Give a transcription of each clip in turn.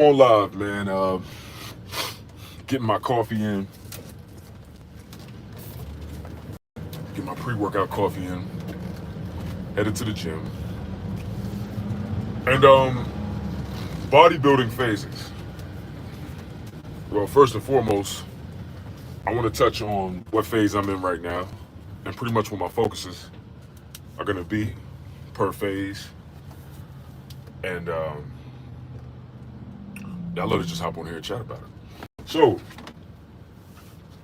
On live, man. Getting my coffee in, get my pre-workout coffee in, headed to the gym, and bodybuilding phases. Well, first and foremost, I want to touch on what phase I'm in right now, and pretty much what my focuses are going to be per phase. And y'all let us just hop on here and chat about it. So,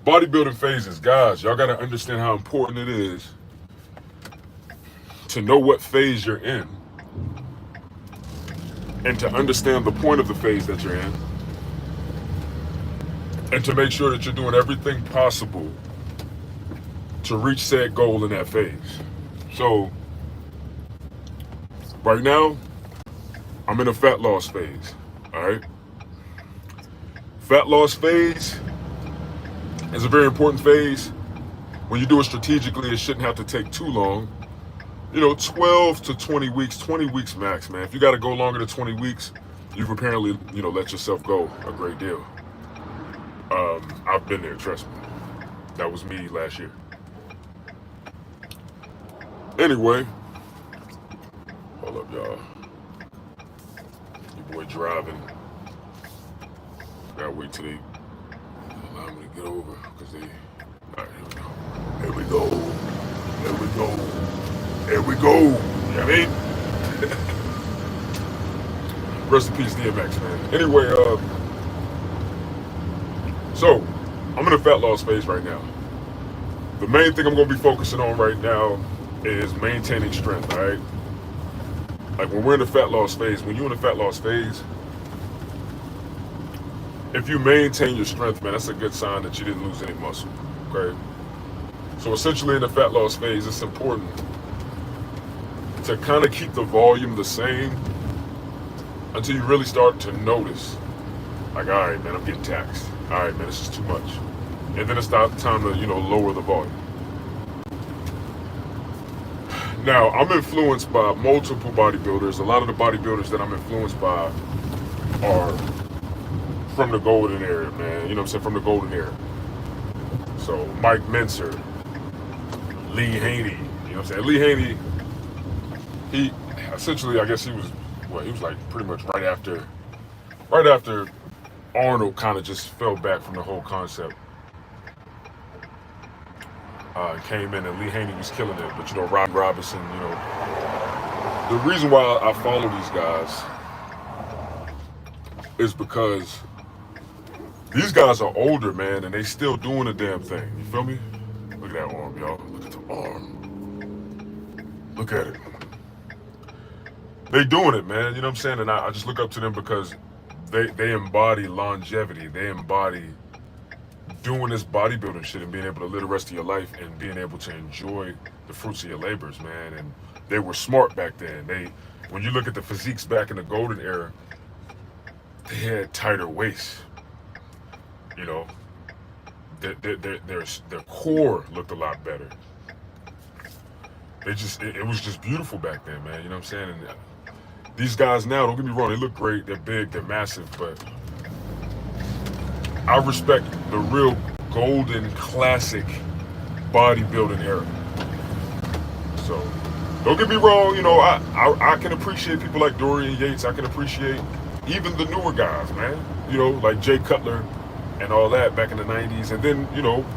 bodybuilding phases, guys, y'all got to understand how important it is to know what phase you're in and to understand the point of the phase that you're in and to make sure that you're doing everything possible to reach said goal in that phase. So, right now, I'm in a fat loss phase, all right? Fat loss phase is a very important phase. When you do it strategically, it shouldn't have to take too long. 12 to 20 weeks, 20 weeks max, man. If you got to go longer than 20 weeks, you've apparently, let yourself go a great deal. I've been there, trust me. That was me last year. Anyway, hold up, y'all. Your boy driving. Gotta wait till they allow me to get over, because they... All right, here we go. Here we go. Here we go. You know what I mean? Rest in peace, DMX, man. Anyway, so, I'm in a fat loss phase right now. The main thing I'm going to be focusing on right now is maintaining strength, all right? Like, when we're in the fat loss phase, when you're in the fat loss phase, if you maintain your strength, man, that's a good sign that you didn't lose any muscle, okay? So essentially in the fat loss phase, it's important to kind of keep the volume the same until you really start to notice, like, all right, man, I'm getting taxed. All right, man, this is too much. And then it's time to, lower the volume. Now, I'm influenced by multiple bodybuilders. A lot of the bodybuilders that I'm influenced by are from the golden era, man. You know what I'm saying? From the golden era. So, Mike Menser, Lee Haney. You know what I'm saying? Lee Haney, he essentially, I guess he was like pretty much right after Arnold kind of just fell back from the whole concept. Came in and Lee Haney was killing it, but Rob Robinson, the reason why I follow these guys is because these guys are older, man, and they still doing the damn thing. You feel me? Look at that arm, y'all. Look at the arm. Look at it. They doing it, man. You know what I'm saying? And I just look up to them because they embody longevity. They embody doing this bodybuilding shit and being able to live the rest of your life and being able to enjoy the fruits of your labors, man. And they were smart back then. When you look at the physiques back in the golden era, they had tighter waists. Their core looked a lot better. It was just beautiful back then, man. You know what I'm saying? And these guys now, don't get me wrong, they look great, they're big, they're massive, but I respect the real golden classic bodybuilding era. So, don't get me wrong, I can appreciate people like Dorian Yates. I can appreciate even the newer guys, man. Like Jay Cutler and all that back in the 90s. And then,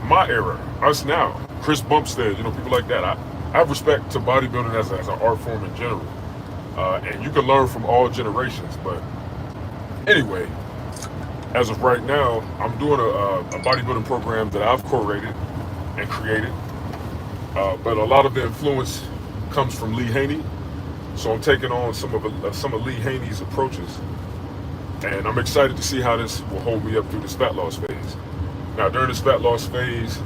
my era, us now, Chris Bumstead, people like that. I have respect to bodybuilding as an art form in general. And you can learn from all generations. But anyway, as of right now, I'm doing a bodybuilding program that I've curated and created. But a lot of the influence comes from Lee Haney. So I'm taking on some of Lee Haney's approaches. And I'm excited to see how this will hold me up through this fat loss phase. Now, during this fat loss phase,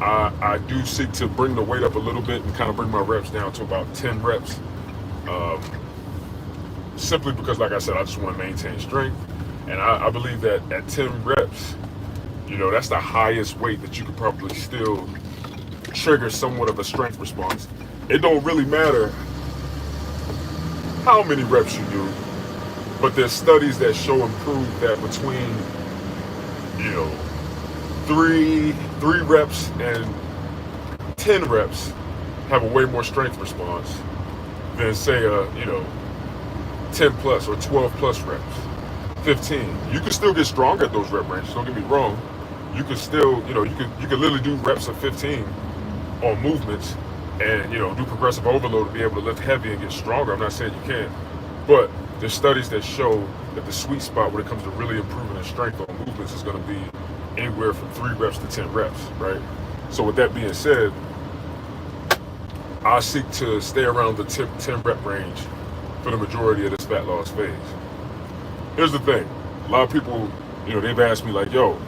I do seek to bring the weight up a little bit and kind of bring my reps down to about 10 reps. Simply because, like I said, I just want to maintain strength. And I believe that at 10 reps, that's the highest weight that you could probably still trigger somewhat of a strength response. It don't really matter how many reps you do. But there's studies that show and prove that between, you know, three reps and 10 reps have a way more strength response than say 10 plus or 12 plus reps. 15. You can still get stronger at those rep ranges. Don't get me wrong. You can still, you can literally do reps of 15 on movements and, do progressive overload to be able to lift heavy and get stronger. I'm not saying you can't, but there's studies that show that the sweet spot when it comes to really improving the strength on movements is going to be anywhere from 3 reps to 10 reps, right? So with that being said, I seek to stay around the 10 rep range for the majority of this fat loss phase. Here's the thing. A lot of people, they've asked me like, yo,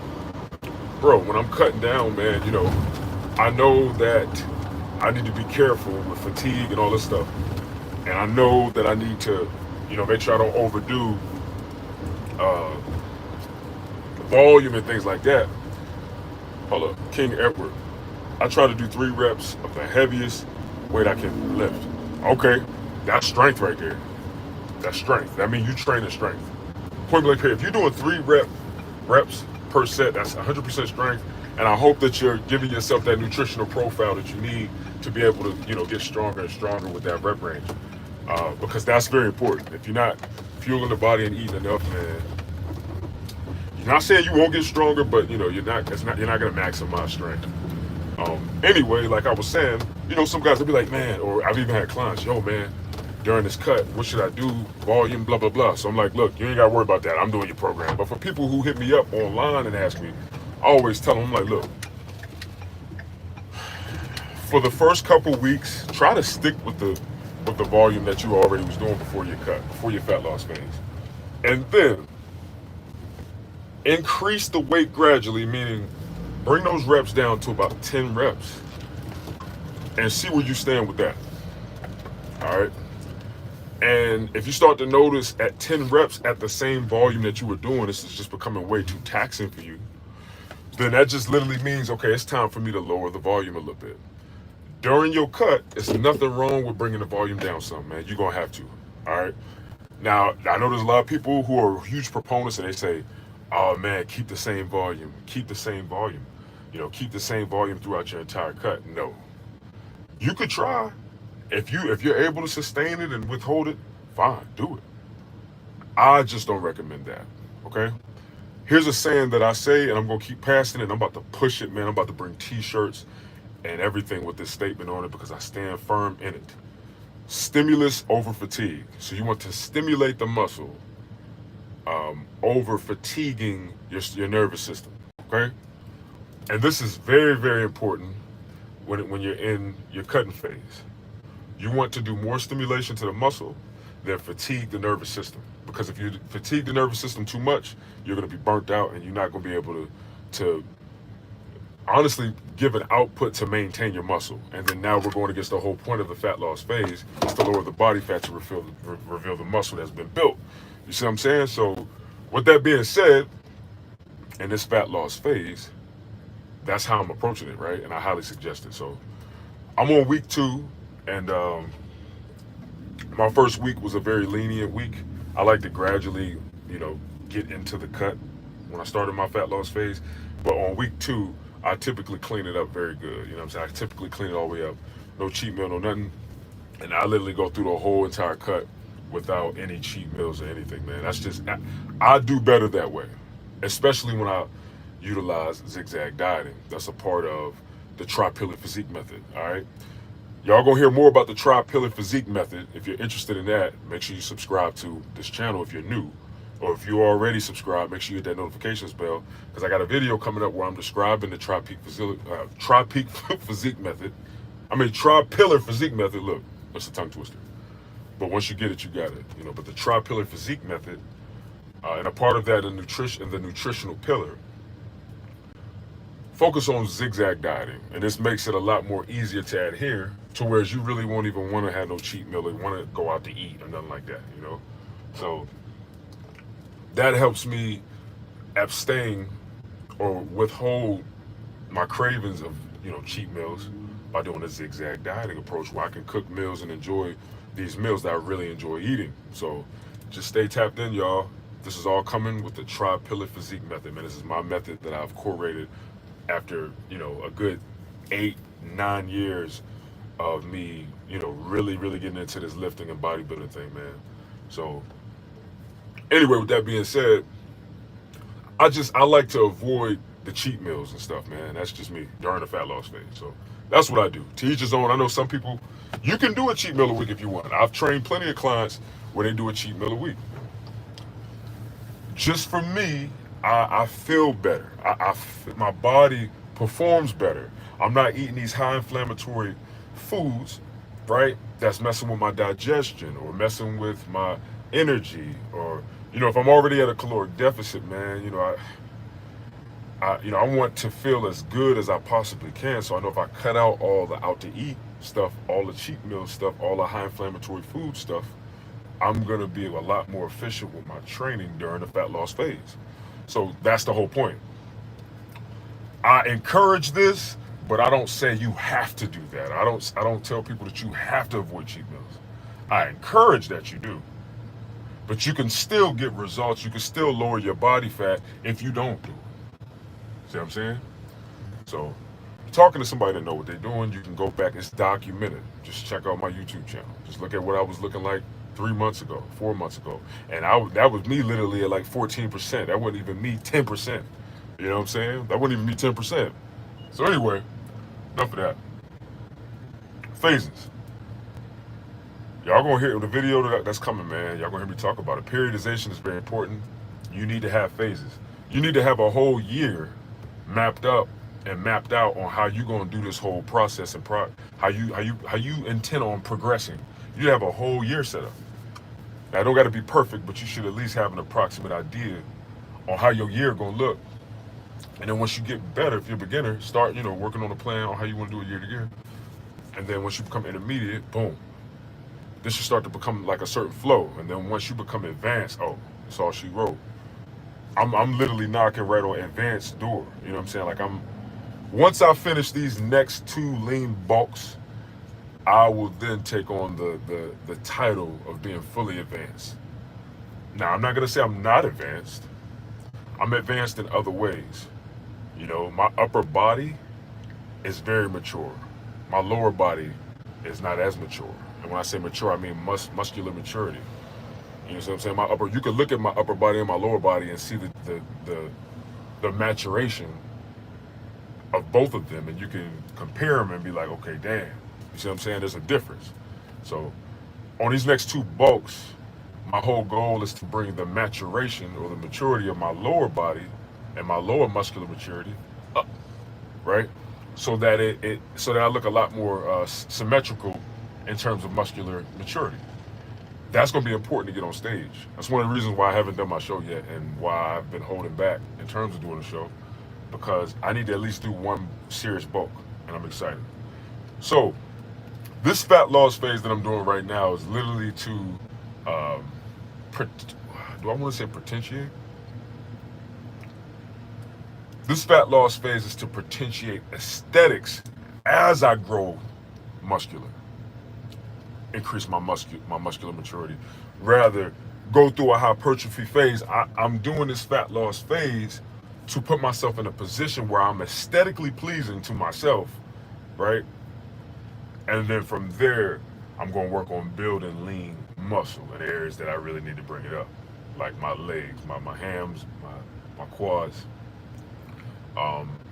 bro, when I'm cutting down, man, I know that I need to be careful with fatigue and all this stuff. And I know that I need to, make sure I don't overdo volume and things like that. Hold up, King Edward. I try to do 3 reps of the heaviest weight I can lift. Okay, that's strength right there. That's strength. That means you train the strength. Point blank period. If you're doing 3 reps per set, that's 100% strength. And I hope that you're giving yourself that nutritional profile that you need to be able to, get stronger and stronger with that rep range. Because that's very important. If you're not fueling the body and eating enough, man, you're not saying you won't get stronger, but you're not going to maximize strength. Anyway, like I was saying, some guys will be like, man, or I've even had clients, yo, man, during this cut, what should I do? Volume, blah, blah, blah. So I'm like, look, you ain't got to worry about that. I'm doing your program. But for people who hit me up online and ask me, I always tell them, I'm like, look, for the first couple weeks, try to stick with the volume that you already was doing before your cut, before your fat loss phase. And then increase the weight gradually, meaning bring those reps down to about 10 reps and see where you stand with that. All right. And if you start to notice at 10 reps at the same volume that you were doing, this is just becoming way too taxing for you, then that just literally means, okay, it's time for me to lower the volume a little bit. During your cut, it's nothing wrong with bringing the volume down some, man. You're going to have to. All right. Now, I know there's a lot of people who are huge proponents and they say, oh, man, keep the same volume. Keep the same volume. Keep the same volume throughout your entire cut. No. You could try. If you're able to sustain it and withhold it, fine, do it. I just don't recommend that, okay? Here's a saying that I say, and I'm going to keep passing it. I'm about to push it, man. I'm about to bring T-shirts and everything with this statement on it because I stand firm in it. Stimulus over fatigue. So you want to stimulate the muscle over fatiguing your nervous system, okay? And this is very, very important when you're in your cutting phase. You want to do more stimulation to the muscle than fatigue the nervous system. Because if you fatigue the nervous system too much, you're going to be burnt out and you're not going to be able to honestly give an output to maintain your muscle. And then now we're going against the whole point of the fat loss phase is to lower the body fat to reveal the muscle that's been built. You see what I'm saying? So with that being said, in this fat loss phase, that's how I'm approaching it, right? And I highly suggest it. So I'm on week 2. And my first week was a very lenient week. I like to gradually, get into the cut when I started my fat loss phase. But on week 2, I typically clean it up very good. You know what I'm saying? I typically clean it all the way up. No cheat meal, no nothing. And I literally go through the whole entire cut without any cheat meals or anything, man. That's just, I do better that way. Especially when I utilize zigzag dieting. That's a part of the tri-pillar physique method, all right? Y'all gonna hear more about the tri-pillar physique method. If you're interested in that, make sure you subscribe to this channel if you're new. Or if you're already subscribed, make sure you hit that notifications bell because I got a video coming up where I'm describing the tri-pillar physique method. Look, that's a tongue twister. But once you get it, you got it. But the tri-pillar physique method, and a part of that, the nutritional pillar, focus on zigzag dieting, and this makes it a lot more easier to adhere to whereas you really won't even want to have no cheat meal or want to go out to eat or nothing like that, So that helps me abstain or withhold my cravings of, cheat meals by doing a zigzag dieting approach where I can cook meals and enjoy these meals that I really enjoy eating. So just stay tapped in, y'all. This is all coming with the tri-pillar physique method, man. This is my method that I've curated after, a good 8, 9 years of me, really, really getting into this lifting and bodybuilding thing, man. So anyway, with that being said, I like to avoid the cheat meals and stuff, man. That's just me during the fat loss phase. So that's what I do. To each his own. I know some people, you can do a cheat meal a week if you want. I've trained plenty of clients where they do a cheat meal a week. Just for me, I feel better. My body performs better. I'm not eating these high inflammatory foods, right? That's messing with my digestion or messing with my energy, or if I'm already at a caloric deficit, man, I want to feel as good as I possibly can. So I know if I cut out all the out to eat stuff, all the cheat meal stuff, all the high inflammatory food stuff, I'm gonna be a lot more efficient with my training during the fat loss phase. So that's the whole point. I encourage this, but I don't say you have to do that. I don't tell people that you have to avoid cheat meals. I encourage that you do. But you can still get results. You can still lower your body fat if you don't do it. See what I'm saying? So, talking to somebody that know what they're doing, you can go back. It's documented. Just check out my YouTube channel. Just look at what I was looking like 3 months ago, 4 months ago. And that was me literally at like 14%. That wasn't even me 10%. You know what I'm saying? That wasn't even me 10%. So anyway, enough of that. Phases. Y'all gonna hear the video that's coming, man. Y'all gonna hear me talk about it. Periodization is very important. You need to have phases. You need to have a whole year mapped up and mapped out on how you gonna do this whole process and how you intend on progressing. You have a whole year set up. Now, it don't got to be perfect, but you should at least have an approximate idea on how your year gonna look. And then once you get better, if you're a beginner, start working on a plan on how you want to do it year to year. And then once you become intermediate, boom. This should start to become like a certain flow. And then once you become advanced, oh, it's all she wrote. I'm literally knocking right on advanced door. You know what I'm saying? Like once I finish these next 2 lean bulks, I will then take on the title of being fully advanced. Now, I'm not gonna say I'm not advanced. I'm advanced in other ways. My upper body is very mature. My lower body is not as mature. And when I say mature, I mean muscular maturity. You know what I'm saying? You can look at my upper body and my lower body and see the maturation of both of them, and you can compare them and be like, okay, damn. You see what I'm saying? There's a difference. So on these next 2 bulks, my whole goal is to bring the maturation or the maturity of my lower body and my lower muscular maturity up, right? So that I look a lot more symmetrical in terms of muscular maturity. That's going to be important to get on stage. That's one of the reasons why I haven't done my show yet and why I've been holding back in terms of doing the show, because I need to at least do 1 serious bulk, and I'm excited. So this fat loss phase that I'm doing right now is literally to, do I want to say potentiate? This fat loss phase is to potentiate aesthetics as I grow muscular. Increase my muscular maturity. Rather, go through a hypertrophy phase. I'm doing this fat loss phase to put myself in a position where I'm aesthetically pleasing to myself, right? And then from there, I'm going to work on building lean muscle in areas that I really need to bring it up, like my legs, my hams, my quads,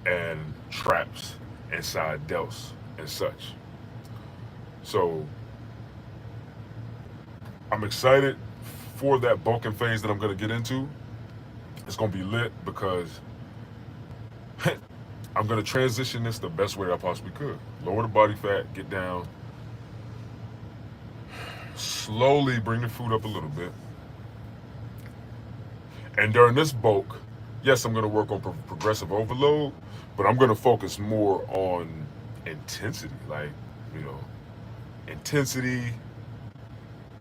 and traps and side delts and such. So I'm excited for that bulking phase that I'm going to get into. It's going to be lit because I'm going to transition this the best way I possibly could. Lower the body fat, get down, slowly bring the food up a little bit. And during this bulk, yes, I'm going to work on progressive overload, but I'm going to focus more on intensity, intensity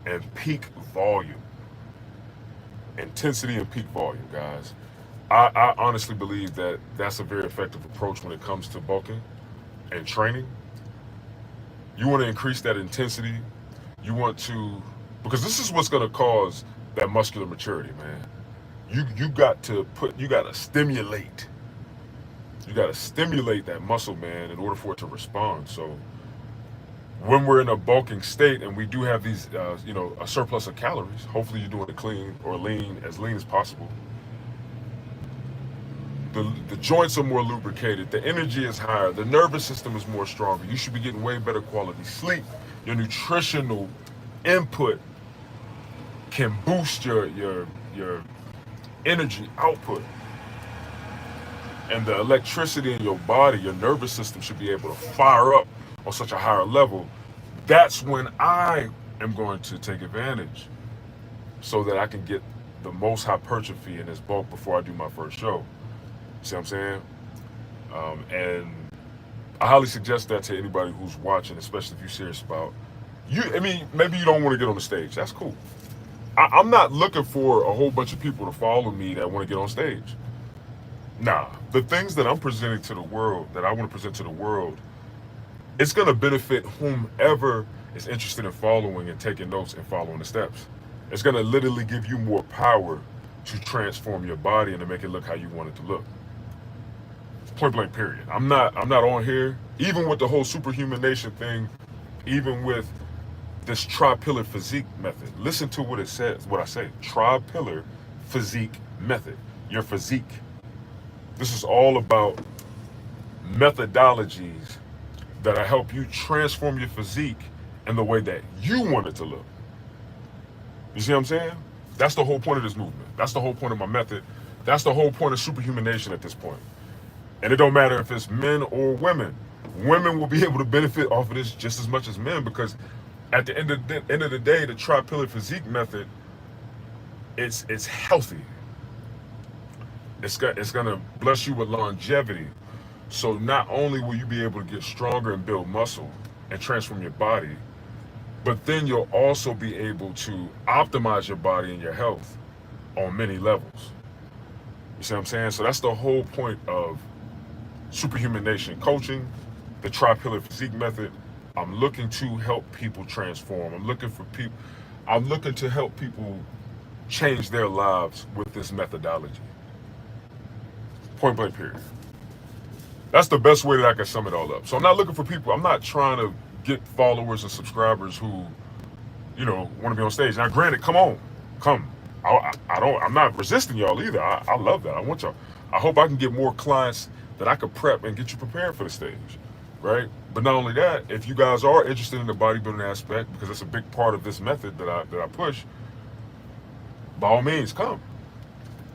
and peak volume. Intensity and peak volume, guys. I honestly believe that that's a very effective approach when it comes to bulking and training. You want to increase that intensity. You want to, because this is what's going to cause that muscular maturity, man. You got to stimulate. You got to stimulate that muscle, man, in order for it to respond. So when we're in a bulking state and we do have these, a surplus of calories, hopefully you're doing it clean or lean as possible. The joints are more lubricated. The energy is higher. The nervous system is more stronger. You should be getting way better quality sleep. Your nutritional input can boost your energy output. And the electricity in your body, your nervous system should be able to fire up on such a higher level. That's when I am going to take advantage so that I can get the most hypertrophy in this bulk before I do my first show. See what I'm saying? And I highly suggest that to anybody who's watching, especially if you're serious about you. I mean, maybe you don't want to get on the stage. That's cool. I'm not looking for a whole bunch of people to follow me that want to get on stage. Nah, the things that I'm presenting to the world, that I want to present to the world, it's going to benefit whomever is interested in following and taking notes and following the steps. It's going to literally give you more power to transform your body and to make it look how you want it to look. Point blank, period. I'm not on here, even with the whole superhuman nation thing, even with this tri-pillar physique method. Listen to what it says, what I say. Tri-pillar physique method. Your physique. This is all about methodologies that'll help you transform your physique in the way that you want it to look. You see what I'm saying? That's the whole point of this movement. That's the whole point of my method. That's the whole point of superhuman nation at this point. And it don't matter if it's men or women. Women will be able to benefit off of this just as much as men, because at the end of the day, the tri-pillar physique method, it's healthy. It's gonna bless you with longevity. So not only will you be able to get stronger and build muscle and transform your body, but then you'll also be able to optimize your body and your health on many levels. You see what I'm saying? So that's the whole point of Superhuman Nation coaching, the tri-pillar physique method. I'm looking to help people transform. I'm looking to help people change their lives with this methodology. Point blank, period. That's the best way that I can sum it all up. So I'm not looking for people. I'm not trying to get followers and subscribers who, want to be on stage. Now, granted, come. I'm not resisting y'all either. I love that. I want y'all. I hope I can get more clients that I could prep and get you prepared for the stage, right? But not only that, if you guys are interested in the bodybuilding aspect, because it's a big part of this method that I push, by all means, come.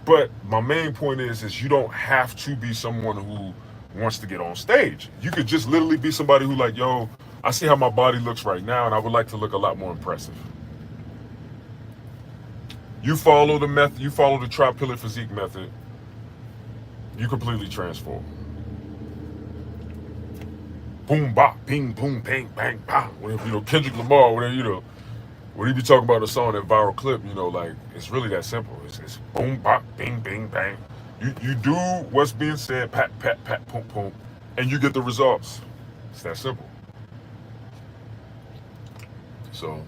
But my main point is you don't have to be someone who wants to get on stage. You could just literally be somebody who like, yo, I see how my body looks right now, and I would like to look a lot more impressive. You follow the method, you follow the tri-pillar physique method, you completely transform. Boom, bop, ping, boom, bang, bang, bang. Kendrick Lamar, when he be talking about a song, that viral clip, like, it's really that simple. It's boom, bop, bing, bing, bang. You do what's being said, pat, pat, pat, boom, boom, and you get the results. It's that simple. So,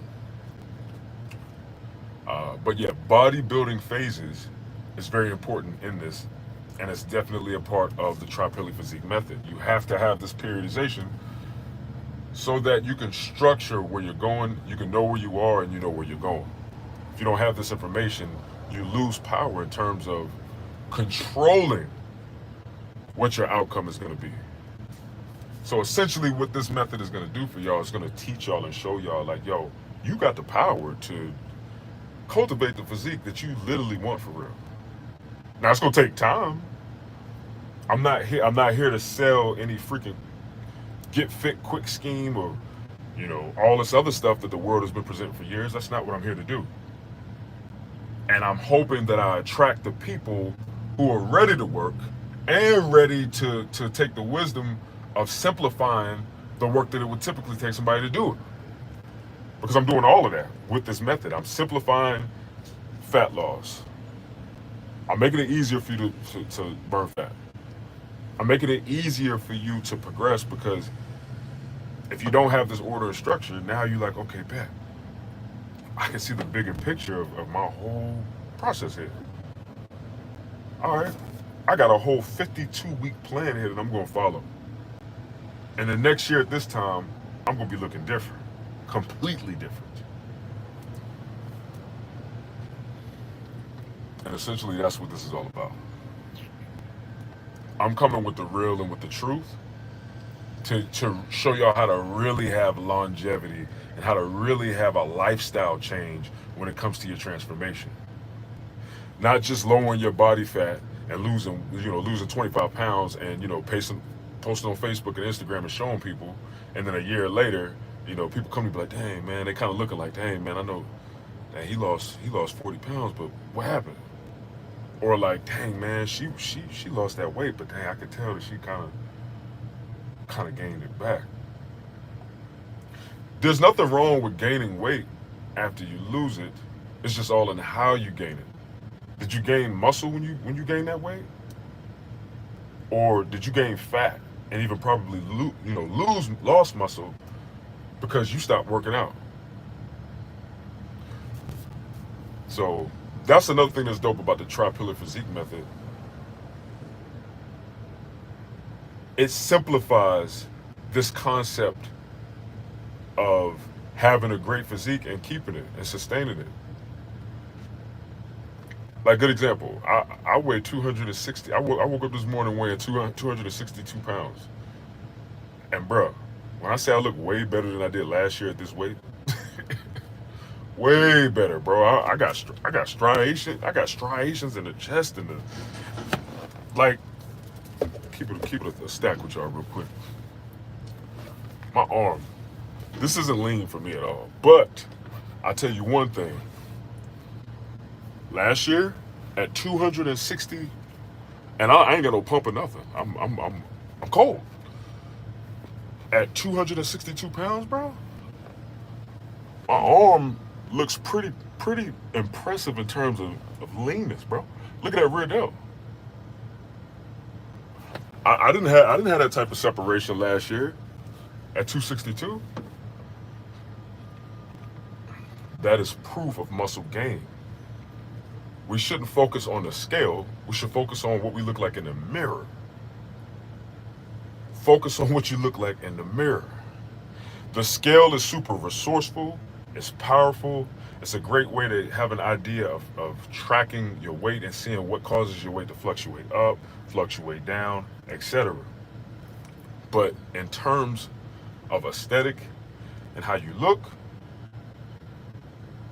but yeah, bodybuilding phases is very important in this, and it's definitely a part of the tri-pillar physique method. You have to have this periodization so that you can structure where you're going, you can know where you are, and you know where you're going. If you don't have this information, you lose power in terms of controlling what your outcome is going to be. So essentially what this method is going to do for y'all is going to teach y'all and show y'all, like, yo, you got the power to cultivate the physique that you literally want for real. Now it's going to take time. I'm not here to sell any freaking get fit quick scheme or all this other stuff that the world has been presenting for years. That's not what I'm here to do. And I'm hoping that I attract the people who are ready to work and ready to take the wisdom of simplifying the work that it would typically take somebody to do it. Because I'm doing all of that with this method. I'm simplifying fat loss. I'm making it easier for you to burn fat. I'm making it easier for you to progress, because if you don't have this order and structure, now you're like, okay, bet. I can see the bigger picture of my whole process here. All right, I got a whole 52-week plan here that I'm going to follow. And the next year at this time, I'm going to be looking different, completely different. And essentially, that's what this is all about. I'm coming with the real and with the truth to show y'all how to really have longevity and how to really have a lifestyle change when it comes to your transformation. Not just lowering your body fat and losing 25 pounds and, posting on Facebook and Instagram and showing people. And then a year later, people come to me and be like, dang, man, they kind of looking like, dang, man, I know that he lost 40 pounds, but what happened? Or like, dang, man, she lost that weight, but dang, I could tell that she kind of gained it back. There's nothing wrong with gaining weight after you lose it. It's just all in how you gain it. Did you gain muscle when you gain that weight? Or did you gain fat and even probably lost muscle because you stopped working out? So that's another thing that's dope about the tri-pillar physique method. It simplifies this concept of having a great physique and keeping it and sustaining it. Like, good example, I weigh 260. I woke up this morning weighing 262 pounds. And bruh, when I say I look way better than I did last year at this weight, way better, bro. I got striations. I got striations in the chest and like. Keep it a stack with y'all real quick. My arm. This isn't lean for me at all. But I tell you one thing. Last year at 260, and I ain't got no pump or nothing. I'm cold. At 262 pounds, bro. My arm looks pretty impressive in terms of leanness, bro. Look at that rear delt. I didn't have that type of separation last year at 262. That is proof of muscle gain. We shouldn't focus on the scale. We should focus on what we look like in the mirror. Focus on what you look like in the mirror. The scale is super resourceful. It's powerful. It's a great way to have an idea of tracking your weight and seeing what causes your weight to fluctuate up, fluctuate down, etc. But in terms of aesthetic and how you look,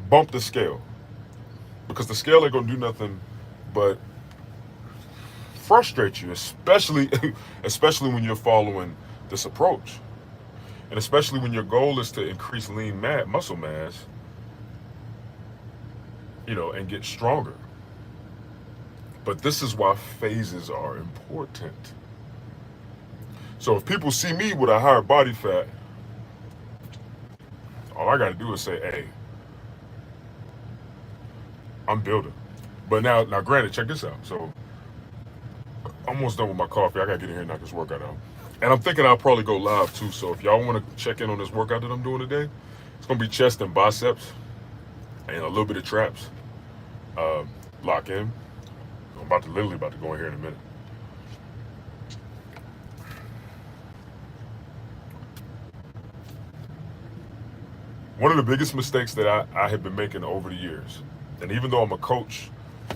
bump the scale. Because the scale ain't gonna do nothing but frustrate you, especially when you're following this approach. And especially when your goal is to increase lean muscle mass, and get stronger. But this is why phases are important. So if people see me with a higher body fat, all I gotta do is say, hey, I'm building. But now granted, check this out. So I'm almost done with my coffee. I gotta get in here and knock this workout out. And I'm thinking I'll probably go live too. So if y'all wanna check in on this workout that I'm doing today, it's gonna be chest and biceps and a little bit of traps. Lock in. I'm literally about to go in here in a minute. One of the biggest mistakes that I have been making over the years, and even though I'm a coach,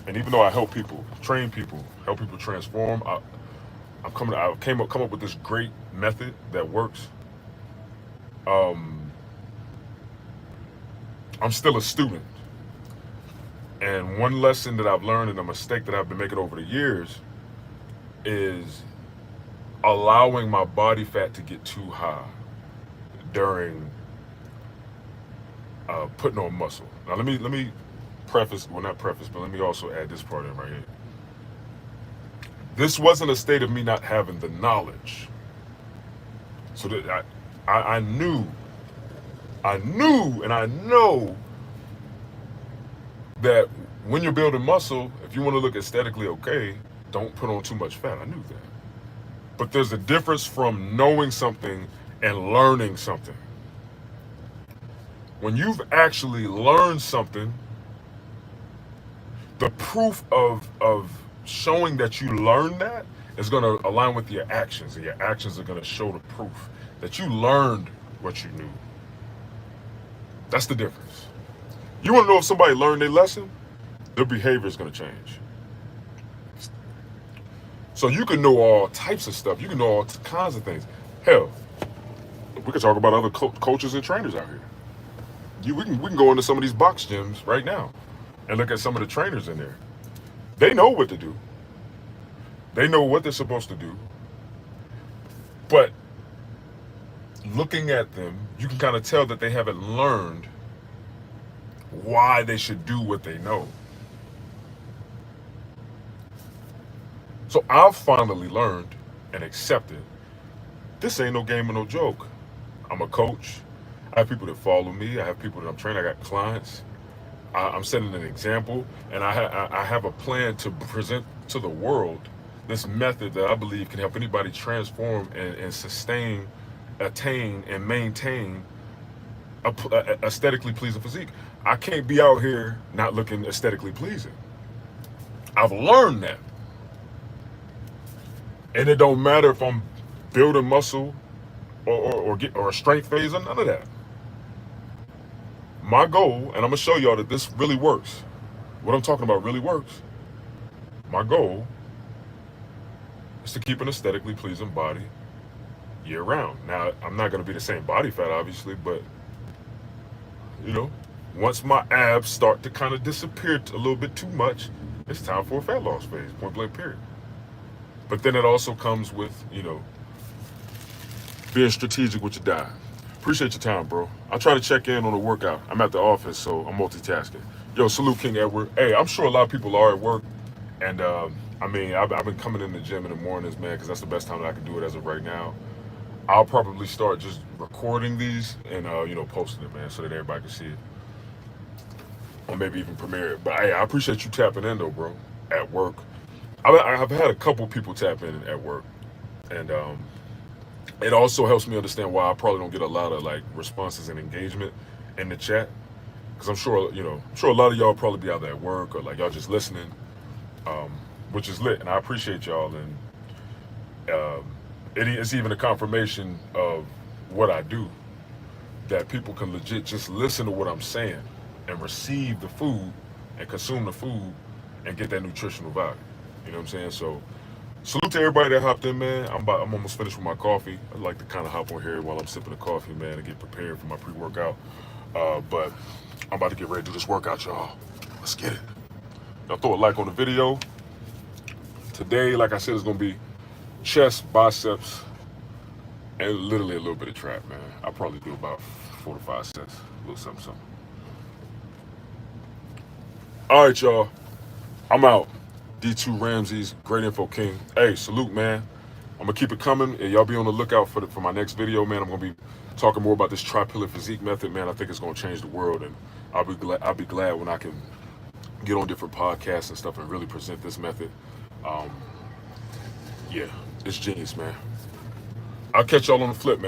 and even though I help people, train people, help people transform, I come up with this great method that works. I'm still a student. And one lesson that I've learned and a mistake that I've been making over the years is allowing my body fat to get too high during putting on muscle. Now let me preface, well not preface, but let me also add this part in right here. This wasn't a state of me not having the knowledge. So that I knew and I know that when you're building muscle, if you want to look aesthetically okay, don't put on too much fat. I knew that. But there's a difference from knowing something and learning something. When you've actually learned something, the proof of showing that you learned that is going to align with your actions, and your actions are going to show the proof that you learned what you knew. That's the difference. You want to know if somebody learned their lesson? Their behavior is going to change. So you can know all types of stuff. You can know all kinds of things. Hell, we could talk about other coaches and trainers out here. We can go into some of these box gyms right now and look at some of the trainers in there. They know what to do. They know what they're supposed to do. But looking at them, you can kind of tell that they haven't learned why they should do what they know. So I've finally learned and accepted this ain't no game or no joke. I'm a coach. I have people that follow me. I have people that I'm training. I got clients. I'm setting an example, and I have a plan to present to the world this method that I believe can help anybody transform and sustain, attain, and maintain a aesthetically pleasing physique. I can't be out here not looking aesthetically pleasing. I've learned that. And it don't matter if I'm building muscle or a strength phase or none of that. My goal, and I'm gonna show y'all that this really works. What I'm talking about really works. My goal is to keep an aesthetically pleasing body year round. Now, I'm not gonna be the same body fat, obviously, but once my abs start to kind of disappear a little bit too much, it's time for a fat loss phase, point blank period. But then it also comes with, being strategic with your diet. Appreciate your time, bro. I try to check in on the workout. I'm at the office, so I'm multitasking. Yo, salute King Edward. Hey, I'm sure a lot of people are at work. And, I've been coming in the gym in the mornings, man, because that's the best time that I can do it as of right now. I'll probably start just recording these and, posting it, man, so that everybody can see it. Or maybe even premiere it. But, hey, I appreciate you tapping in, though, bro, at work. I've had a couple people tap in at work. And, it also helps me understand why I probably don't get a lot of responses and engagement in the chat, because I'm sure a lot of y'all probably be out there at work or y'all just listening, which is lit, and I appreciate y'all. And it's even a confirmation of what I do, that people can legit just listen to what I'm saying and receive the food and consume the food and get that nutritional value. You know what I'm saying? So. Salute to everybody that hopped in, man. I'm almost finished with my coffee. I like to kind of hop on here while I'm sipping the coffee, man, and get prepared for my pre-workout. But I'm about to get ready to do this workout, y'all. Let's get it. Y'all throw a like on the video. Today, like I said, it's going to be chest, biceps, and literally a little bit of trap, man. I'll probably do about 4 to 5 sets. A little something. All right, y'all. I'm out. D2 Ramsey's Great Info King. Hey, salute, man. I'm gonna keep it coming, and y'all be on the lookout for my next video, man. I'm gonna be talking more about this tri-pillar physique method, man. I think it's gonna change the world, and I'll be glad when I can get on different podcasts and stuff and really present this method. Yeah, it's genius, man. I'll catch y'all on the flip, man.